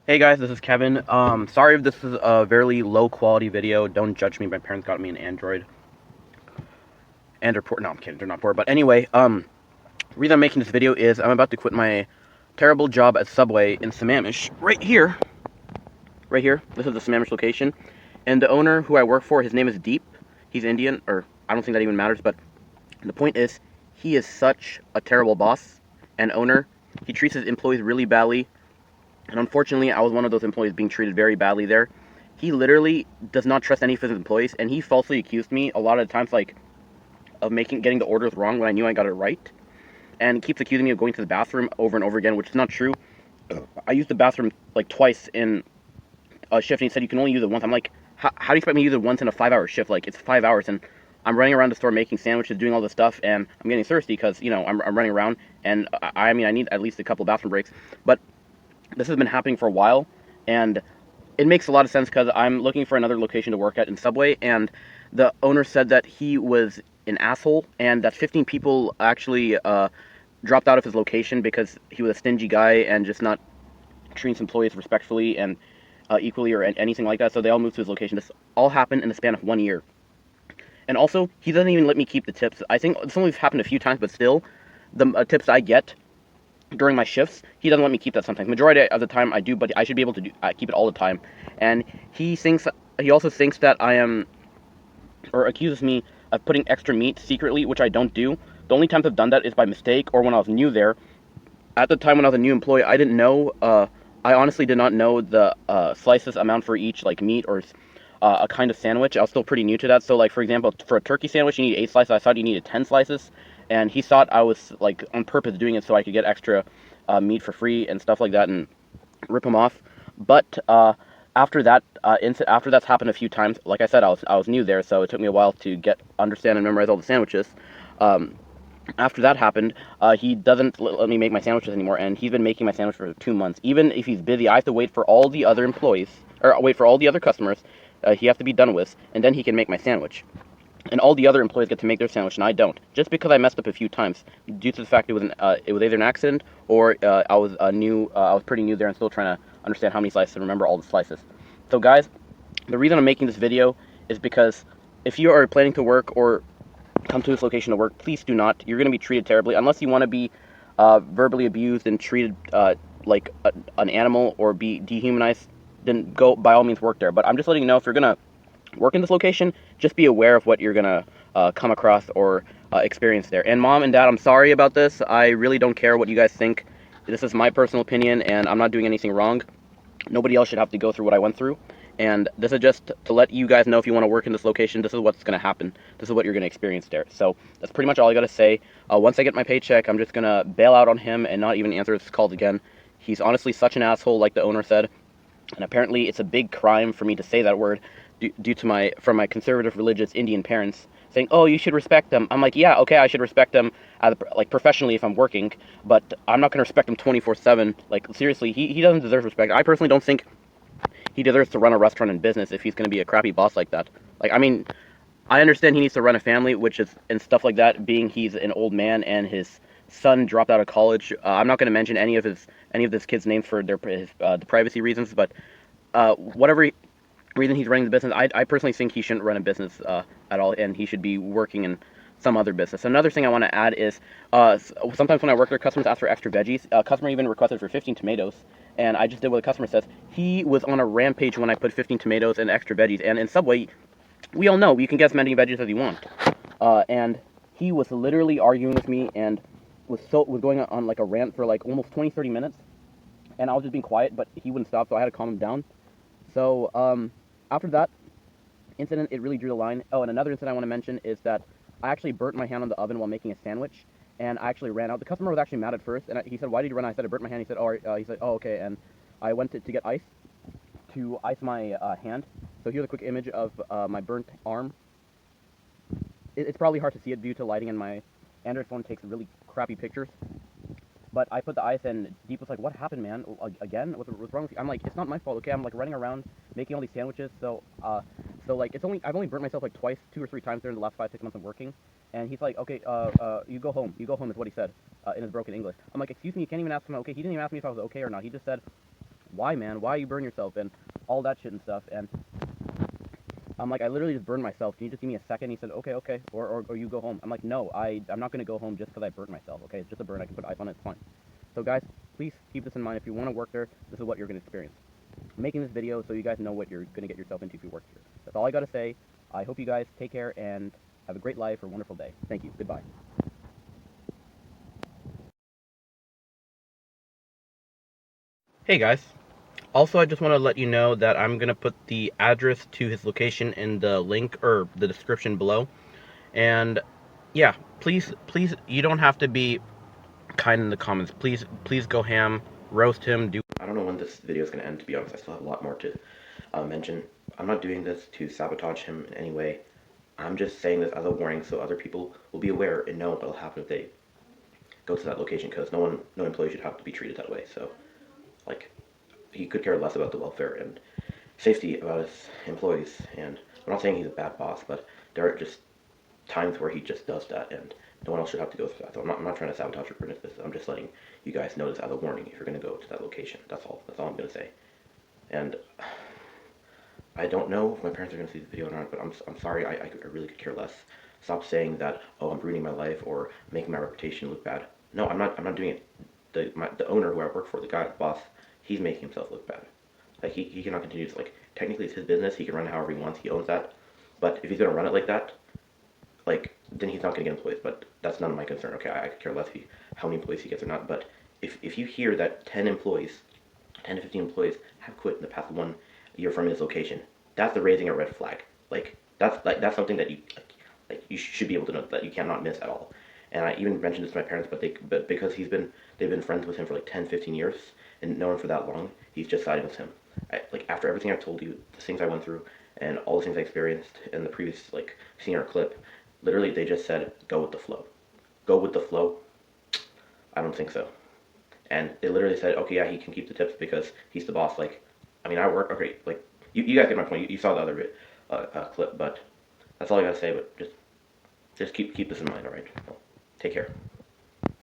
Hey guys, this is Kevin. Sorry if this is a very low quality video. Don't judge me. My parents got me an Android. And they're poor. No, I'm kidding. They're not poor. But anyway, the reason I'm making this video is I'm about to quit my terrible job at Subway in Sammamish. Right here. Right here. This is the Sammamish location. And the owner who I work for, his name is Deep. He's Indian, or I don't think that even matters. But the point is, he is such a terrible boss and owner. He treats his employees really badly. And unfortunately, I was one of those employees being treated very badly there. He literally does not trust any of his employees, and he falsely accused me a lot of times, like, of getting the orders wrong when I knew I got it right. And keeps accusing me of going to the bathroom over and over again, which is not true. I used the bathroom, like, twice in a shift, and he said you can only use it once. I'm like, how do you expect me to use it once in a 5-hour shift? Like, it's 5 hours, and I'm running around the store making sandwiches, doing all this stuff, and I'm getting thirsty because, I'm running around, and I mean, I need at least a couple bathroom breaks. But this has been happening for a while, and it makes a lot of sense because I'm looking for another location to work at in Subway, and the owner said that he was an asshole, and that 15 people actually dropped out of his location because he was a stingy guy and just not treating his employees respectfully and equally or anything like that, so they all moved to his location. This all happened in the span of 1 year. And also, he doesn't even let me keep the tips. I think this only happened a few times, but still, the tips I get during my shifts, he doesn't let me keep that sometimes. Majority of the time I do, but I should be able to keep it all the time. And he also thinks that I am, or accuses me of putting extra meat secretly, which I don't do. The only times I've done that is by mistake or when I was new there. At the time when I was a new employee, I didn't know, I honestly did not know the slices amount for each, like, meat or a kind of sandwich. I was still pretty new to that. So, like, for example, for a turkey sandwich, you need 8 slices. I thought you needed 10 slices. And he thought I was, like, on purpose doing it so I could get extra meat for free and stuff like that and rip him off. But after that, after that's happened a few times, like I said, I was new there, so it took me a while to understand and memorize all the sandwiches. After that happened, he doesn't let me make my sandwiches anymore, and he's been making my sandwich for 2 months. Even if he's busy, I have to wait for all the other employees, or wait for all the other customers he has to be done with, and then he can make my sandwich. And all the other employees get to make their sandwich, and I don't, just because I messed up a few times due to the fact it was either an accident or I was I was pretty new there and still trying to understand how many slices and remember all the slices. So guys, the reason I'm making this video is because if you are planning to work or come to this location to work, please do not. You're going to be treated terribly unless you want to be verbally abused and treated like an animal or be dehumanized. Then go, by all means, work there. But I'm just letting you know, if you're gonna work in this location, just be aware of what you're gonna come across or experience there. And Mom and Dad, I'm sorry about this. I really don't care what you guys think. This is my personal opinion, and I'm not doing anything wrong. Nobody else should have to go through what I went through. And this is just to let you guys know, if you want to work in this location, this is what's going to happen. This is what you're going to experience there. So that's pretty much all I got to say. Once I get my paycheck, I'm just going to bail out on him and not even answer his calls again. He's honestly such an asshole, like the owner said. And apparently it's a big crime for me to say that word due to from my conservative religious Indian parents saying, oh, you should respect them. I'm like, yeah, okay, I should respect them like professionally if I'm working, but I'm not going to respect him 24/7. Like, seriously, he doesn't deserve respect. I personally don't think he deserves to run a restaurant in business if he's going to be a crappy boss like that. Like, I mean, I understand he needs to run a family, which is, and stuff like that, being he's an old man and his son dropped out of college. I'm not going to mention any of this kid's names for the privacy reasons, but whatever reason he's running the business, I personally think he shouldn't run a business at all, and he should be working in some other business. Another thing I want to add is sometimes when I work there, customers ask for extra veggies. A customer even requested for 15 tomatoes, and I just did what the customer says. He was on a rampage when I put 15 tomatoes and extra veggies, and in Subway, we all know you can get as many veggies as you want. And he was literally arguing with me and was going on like a rant for like almost 20-30 minutes, and I was just being quiet, but he wouldn't stop, so I had to calm him down. So after that incident, it really drew the line. Oh, and another incident I want to mention is that I actually burnt my hand on the oven while making a sandwich, and I actually ran out. The customer was actually mad at first, and he said, "Why did you run out?" I said, "I burnt my hand." He said, "Oh, okay." And I went to get ice to ice my hand. So here's a quick image of my burnt arm. It's probably hard to see it due to lighting, and my Android phone takes really crappy pictures. But I put the ice, and Deep was like, "What happened, man? Again? What's wrong with you?" I'm like, "It's not my fault, okay? I'm like running around making all these sandwiches, so like I've only burnt myself like twice, 2 or 3 times during the last 5-6 months of working." And he's like, "Okay, you go home. You go home," is what he said in his broken English. I'm like, "Excuse me, you can't even ask him." Okay, he didn't even ask me if I was okay or not. He just said, why, man? Why you burn yourself and all that shit and stuff? And I'm like, I literally just burned myself. Can you just give me a second? He said, okay, okay, or you go home. I'm like, no, I'm not gonna go home just because I burnt myself. Okay, it's just a burn. I can put ice on it. It's fine. So guys, please keep this in mind. If you want to work there, this is what you're gonna experience. I'm making this video so you guys know what you're gonna get yourself into if you work here. That's all I gotta say. I hope you guys take care and have a great life or a wonderful day. Thank you. Goodbye. Hey guys. Also, I just want to let you know that I'm going to put the address to his location in the link or the description below. And yeah, please, you don't have to be kind in the comments. Please go ham, roast him. I don't know when this video is going to end, to be honest. I still have a lot more to mention. I'm not doing this to sabotage him in any way. I'm just saying this as a warning so other people will be aware and know what will happen if they go to that location, because no employee should have to be treated that way. So, like, he could care less about the welfare and safety about his employees. And I'm not saying he's a bad boss, but there are just times where he just does that, and no one else should have to go through that. So I'm not trying to sabotage your business. I'm just letting you guys know this as a warning if you're going to go to that location. That's all I'm going to say. And I don't know if my parents are going to see the video or not, but I'm sorry. I really could care less. Stop saying that, oh, I'm ruining my life or making my reputation look bad. No, I'm not doing it. The owner who I work for, the guy, the boss, he's making himself look bad. Like, he cannot continue to, like, technically it's his business, he can run it however he wants, he owns that. But if he's gonna run it like that, like, then he's not gonna get employees. But that's none of my concern. Okay, I could care less how many employees he gets or not. But if you hear that 10 to 15 employees have quit in the past 1 year from his location, that's the raising a red flag. Like, that's something that you should be able to know that you cannot miss at all. And I even mentioned this to my parents, but because they've been friends with him for like 10, 15 years and known him for that long, he's just siding with him. Like, after everything I've told you, the things I went through, and all the things I experienced in the previous, like, senior clip, literally they just said, go with the flow. Go with the flow? I don't think so. And they literally said, okay, yeah, he can keep the tips because he's the boss. Like, I mean, I work, okay, like, you guys get my point. You saw the other clip, but that's all I gotta say. But just keep this in mind, alright? Well, take care.